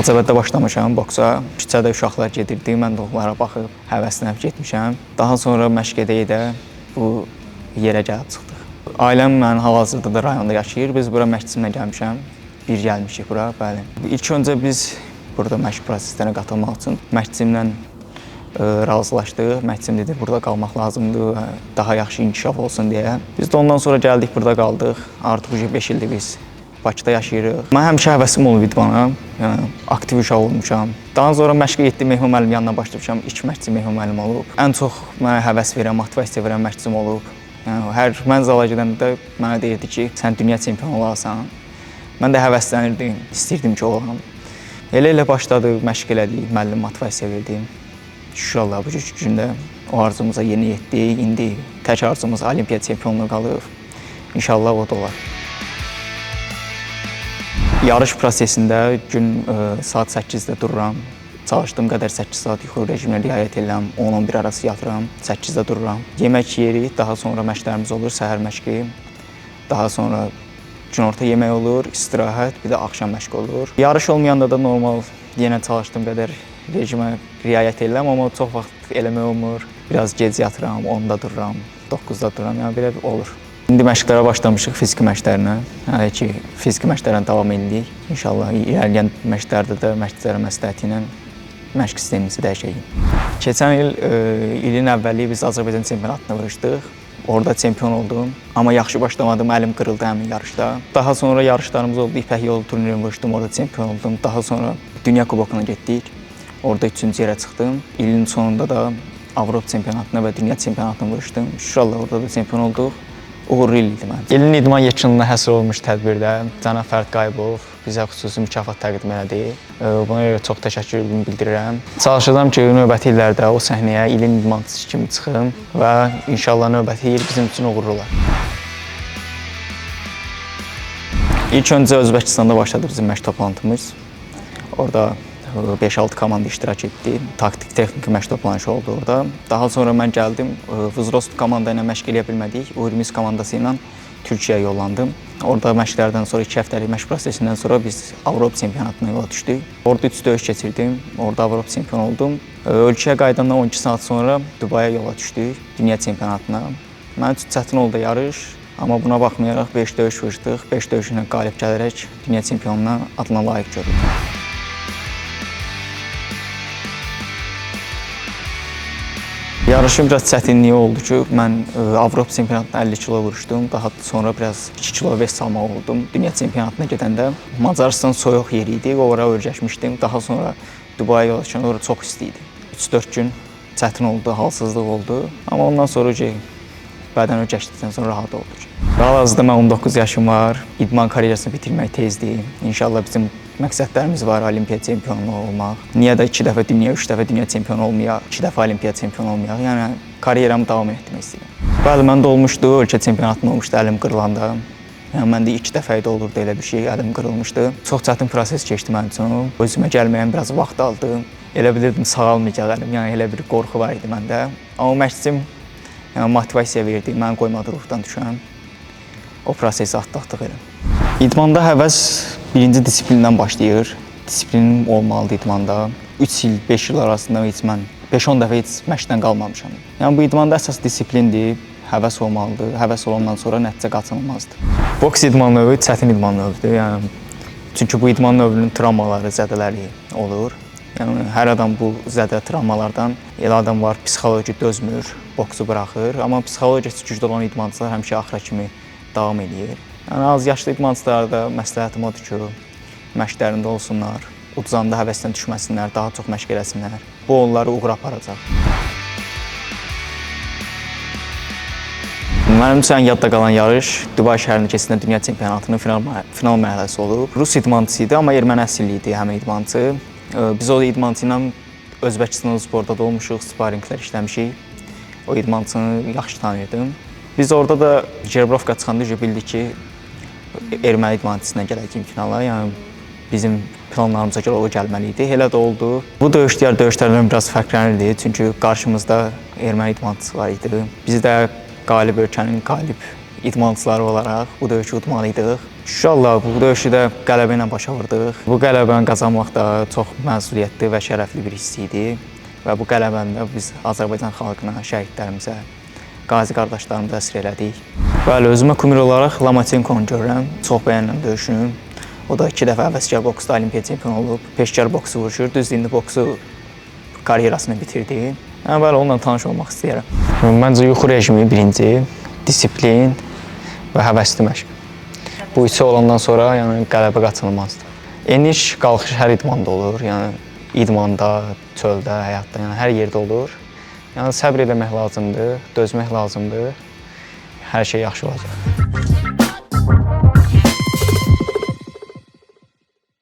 Ağcabədə başlamışam boksa. Küçədə uşaqlar gedirdi, mən də onlara baxıb həvəslənib getmişəm. Daha sonra məşq edə-edə bu yerə gəlib çıxdıq. Ailəm mən hal-hazırda da rayonda yaşayır. Biz bura məşqçimlə gəlmişəm. Bir gəlmişik bura, bəli. İlk öncə biz burada məşq proseslərinə qatılmaq üçün məşqçimlə razılaşdıq. Məşqçim dedi, burada qalmaq lazımdır, daha yaxşı inkişaf olsun deyə. Biz də ondan sonra gəldik, burada qaldıq. Artıq 5 ildir biz Bakıda yaşayırıq. Mən həmişə həvəsim olub idmana, yəni aktiv uşaq olmuşam. Daha sonra məşqə getdim, Mehman müəllim yanına başlamışam. İlk məşqçi Mehman müəllim olub. Ən çox mənə həvəs verən, motivasiya verən məşqçim olub. Yəni mən zala gedəndə mənə deyirdi ki, sən dünya çempionu olarsan. Mən də həvəslənirdim, istəyirdim ki, olam. Elə başladıq, məşq elədik, müəllim motivasiya verdi. Şükür Allah, bu gündə o arzumuza yeni yetdik. İndi tək arzumuz olimpiya çempionluğu qalıb. İnşallah o da olar. Yarış prosesində gün saat 8-də dururam. Çalışdığım qədər 8 saat yuxu rejiminə riayət edirəm. 10-11 arası yatıram, 8-də dururam. Yemək yeyirik, daha sonra məşqlərimiz olur, səhər məşqi. Daha sonra günorta yemək olur, istirahət, bir də axşam məşq olur. Yarış olmayanda da normal yenə çalışdığım qədər rejimə riayət edirəm, amma çox vaxt eləmək olmur. Biraz gec yatıram, 10-da dururam, 9-da dururam, yəni belə olur. İndi məşqlərə başlamışıq fiziki məşqlərinə. Hələ ki, fiziki məşqlərlə davam edirik. İnşallah irəliləyən məşqlərdə də məşqçilərin məsləhəti ilə məşq sistemimizi dəyişəcəyik. Keçən ilin əvvəli biz Azərbaycan çempionatına vuruşduq. Orada çempion oldum, amma yaxşı başlamadım, əlim qırıldı həmin yarışda. Daha sonra yarışlarımız oldu, İpək yolu turnirini vuruşdum, orada çempion oldum. Daha sonra Dünya Kubokuna getdik, orada 3-cü yerə çıxdım. İlin sonunda da Avropa çempionatına və Dünya çempionatına vuruşdum. Şükürlər orada da çempion olduq. Uğurlu il idi mənim. İlin idman yekununa həsr olunmuş tədbirdə Cənab Fərid Qayıbov bizə xüsusi mükafat təqdim elədi. Buna görə çox təşəkkürümü bildirirəm. Çalışacağam ki, növbəti illərdə o səhnəyə ilin idmançısı kimi çıxım və inşallah növbəti il bizim üçün uğurlu olar. İlk öncə Özbəkistanda başladı bizim məşq toplantımız. Orada 5-6 komanda iştirak etdi. Taktik-texniki məşq toplanışı oldu orada. Daha sonra mən gəldim, Vızrost komanda ilə məşq eləyə bilmədik. Urmis komandası ilə Türkiyəyə yollandım. Orada məşqlərdən sonra 2 həftəlik məşq prosesindən sonra biz Avropa çempionatına yola düşdük. Orada 3 döyüş keçirdim. Orada Avropa çempionu oldum. Ölkəyə qayıdandan 12 saat sonra Dubaya yola düşdük, dünya çempionatına. Mənim üçün çətin oldu yarış. Amma buna baxmayaraq 5 döyüş vuruşduq. 5 döyüşlə qalib gələrək dünya çempionuna adına layiq görüldük. Yarışın biraz çətinliyi oldu ki, mən Avropa çempionatına 50 kilo vuruşdum. Daha sonra biraz 2 kilo vəs salmaq oldum. Dünya çempionatına gedəndə Macaristan soyuq yeri idi, ora öyrəşmişdim. Daha sonra Dubaya yola düşəndə ora çox isti idi. 3-4 gün çətin oldu, halsızlıq oldu. Amma ondan sonra bədən öyrəşdikdən sonra rahat oldu. Hal-hazırda mən 19 yaşım var. İdman karyerasını bitirmək tezdir. İnşallah bizim məqsədlərimiz var, olimpiya çempionu olmaq. Niyə də 2 dəfə dünya, 3 dəfə dünya çempionu olmayaq, 2 dəfə olimpiya çempionu olmayaq. Yəni karyeramı davam etdirmək istəyirəm. Bəli, məndə olmuşdu, ölkə çempionatında olmuşdu əlim qırılanda. Yəni məndə 2 dəfə idi olurdu elə bir şey, əlim qırılmışdı. Çox çətin proses keçdi mənim üçün. Özümə gəlməyən biraz vaxt aldı. Elə bilirdim sağalmayacaq əlim. Yəni elə bir qorxu var idi məndə. Amma məşqçim motivasiya verdi, mən qoymadı ruhdan düşən. O prosesi atlatdıq elə. İdmanda həvəs birinci disiplindən başlayır. Disiplinim olmalıdır idmanda. 3 il, 5 il arasında heç mən 5-10 dəfə heç məşqdən qalmamışam. Yəni bu idmanda əsas disiplindir, həvəs olmalıdır. Həvəs olandan sonra nəticə qaçınılmazdır. Boks idman növü çətin idman növüdür. Yəni çünki bu idman növünün travmaları, zədələri olur. Yəni hər adam bu zədə travmalardan, elə adam var, psixoloji dözmür, boksu buraxır. Amma psixologiyası güclü olan idmançılar həmişə axıra kimi davam edir. Yəni az yaşlı idmançılara da məsləhətim odur ki, məşqlərində olsunlar, uduzanda həvəsdən düşməsinlər, daha çox məşq eləsinlər. Bu onları uğura aparacaq. Mənim üçün yadda qalan yarış Dubay şəhərində keçirilən dünya çempionatının final mərhələsi olub. Rus idmançısı idi, amma erməni əsilli idi həmin idmançı. Biz o idmançı ilə Özbəkistan sporda da olmuşuq, sparinglər işləmişik. O idmançını yaxşı tanıyırdım. Biz orada da Jerbrovka çıxanda bildik ki, erməni idmançısına gələcəyik finala. Yəni bizim planlarımıza görə o gəlməli idi. Elə də oldu. Bu döyüş digər döyüşlərdən biraz fərqlənirdi. Çünki qarşımızda erməni idmançısı var idi. Biz də qalib ölkənin qalib idmançıları olaraq bu döyüşü udmalıydıq. İnşallah bu döyüşü də qələbə ilə başa vurdıq. Bu qələbəni qazanmaq da çox məsuliyyətli və şərəfli bir hiss idi. Və bu qələbəni də biz Azərbaycan xalqına, şəhidlərimizə, qazi qardaşlarımıza həsr elədik. Bəli, özümə kumir olaraq Lomachenko-nu görürəm. Çox bəyənirəm döyüşünü. O da 2 dəfə həvəskar boksda olimpiya çempionu olub. Peşkar boksu vuruşur. Düzdür, indi boksu karyerasını bitirdi. Bəli, onunla tanış olmaq istəyirəm. Məncə yuxu rejimi birinci, disiplin və həvəsli məşq. Bu üçü olandan sonra yəni qələbə qaçılmazdır. Eniş, qalxış hər idmanda olur. Yəni idmanda, çöldə, həyatda, yəni hər yerdə olur. Yəni səbr etmək lazımdır, dözmək lazımdır. Hər şey yaxşı olacaq.